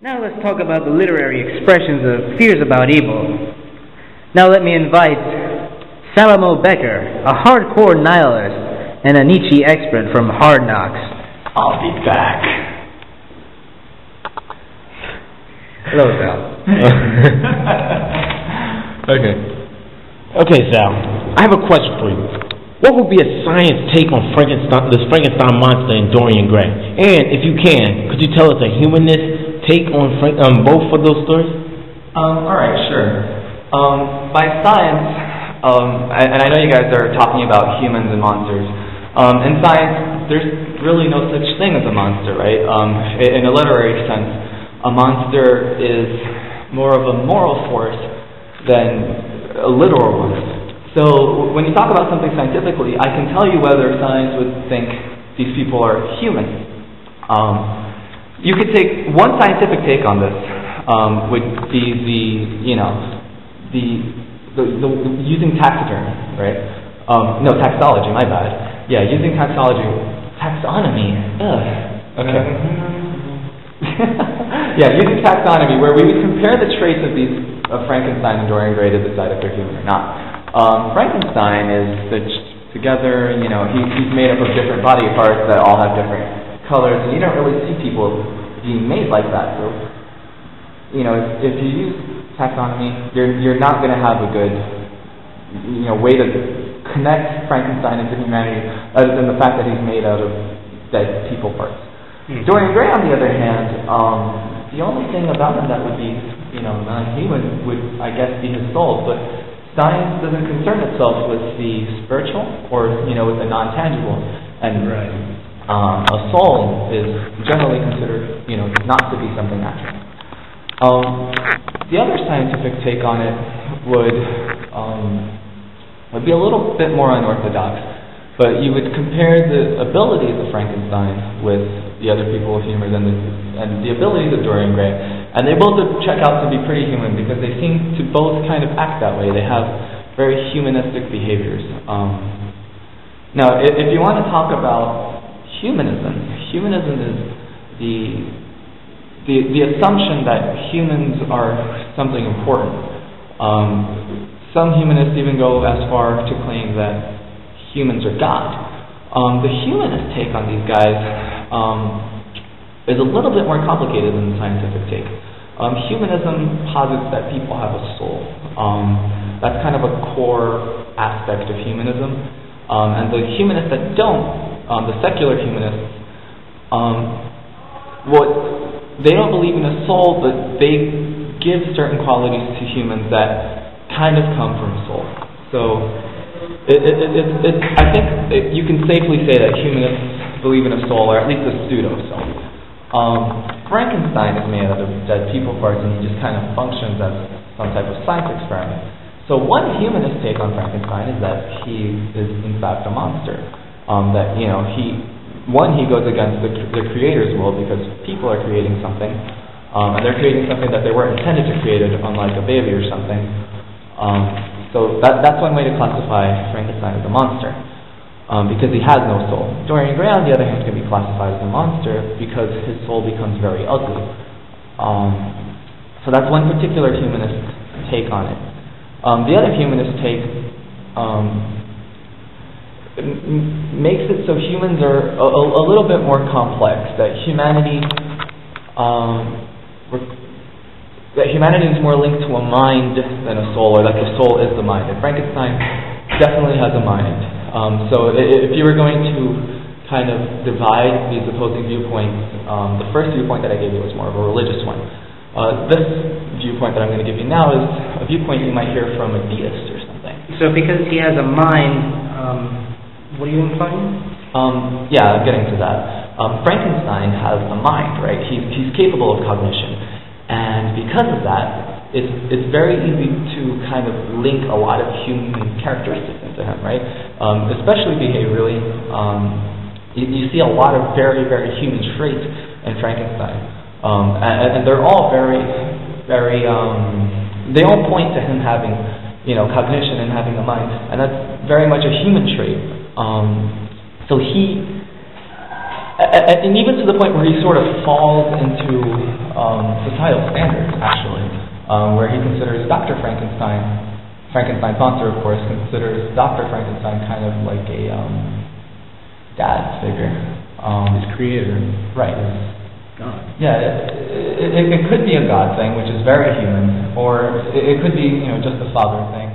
Now let's talk about the literary expressions of fears about evil. Now let me invite Salamo Becker, a hardcore nihilist and a Nietzsche expert from Hard Knocks. I'll be back. Hello, Sal. Okay, Sal. I have a question for you. What would be a science take on this Frankenstein monster in Dorian Gray? And if you can, could you tell us a humanist take on both of those stories? All right, sure. By science, and I know you guys are talking about humans and monsters. In science, there's really no such thing as a monster, right? In a literary sense, a monster is more of a moral force than a literal one. So when you talk about something scientifically, I can tell you whether science would think these people are human. You could take one scientific take on this would be the using taxidermy, right? No, taxology, my bad. Yeah, using taxonomy. Okay. Yeah, using taxonomy, where we would compare the traits of Frankenstein and Dorian Gray to decide if they're human or not. Frankenstein is stitched together. He's made up of different body parts that all have different colors, and you don't really see people being made like that. So, if you use taxonomy, you're not going to have a good, way to connect Frankenstein into humanity, other than the fact that he's made out of dead people parts. Dorian Gray, on the other hand, the only thing about him that would be, non-human would, I guess, be his soul. But science doesn't concern itself with the spiritual or, with the non-tangible. And a soul is generally considered, not to be something natural. The other scientific take on it would be a little bit more unorthodox. But you would compare the abilities of Frankenstein with the other people of humor and the abilities of Dorian Gray. And they both check out to be pretty human because they seem to both kind of act that way. They have very humanistic behaviors. Now, if you want to talk about humanism is the assumption that humans are something important. Some humanists even go as far to claim that humans are God. The humanist take on these guys is a little bit more complicated than the scientific take. Humanism posits that people have a soul. That's kind of a core aspect of humanism. And the humanists that don't, the secular humanists, they don't believe in a soul, but they give certain qualities to humans that kind of come from a soul. So I think you can safely say that humanists believe in a soul, or at least a pseudo-soul. Frankenstein is made out of dead people parts, and he just kind of functions as some type of science experiment. So one humanist take on Frankenstein is that he is in fact a monster. That he goes against the creator's will because people are creating something, and they're creating something that they weren't intended to create, unlike a baby or something. So that's one way to classify Frankenstein as a monster, because he has no soul. Dorian Gray, on the other hand, can be classified as a monster because his soul becomes very ugly. So that's one particular humanist take on it. The other humanist take makes it so humans are a little bit more complex, that humanity is more linked to a mind than a soul, or that the soul is the mind. And Frankenstein definitely has a mind. So if you were going to kind of divide these opposing viewpoints, the first viewpoint that I gave you was more of a religious one. This viewpoint that I'm going to give you now is a viewpoint you might hear from a deist or something. So because he has a mind, what are you implying? Yeah, I'm getting to that. Frankenstein has a mind, right? He's capable of cognition. And because of that, it's very easy to kind of link a lot of human characteristics into him, right? Especially behaviorally. You see a lot of very, very human traits in Frankenstein. And they're all very, very, they all point to him having, cognition and having a mind. And that's very much a human trait. So he and even to the point where he sort of falls into societal standards, actually, where he considers Dr. Frankenstein's monster, of course, considers Dr. Frankenstein kind of like a dad figure. His creator. Right. God. Yeah, it could be a God thing, which is very human, or it could be, just a father thing.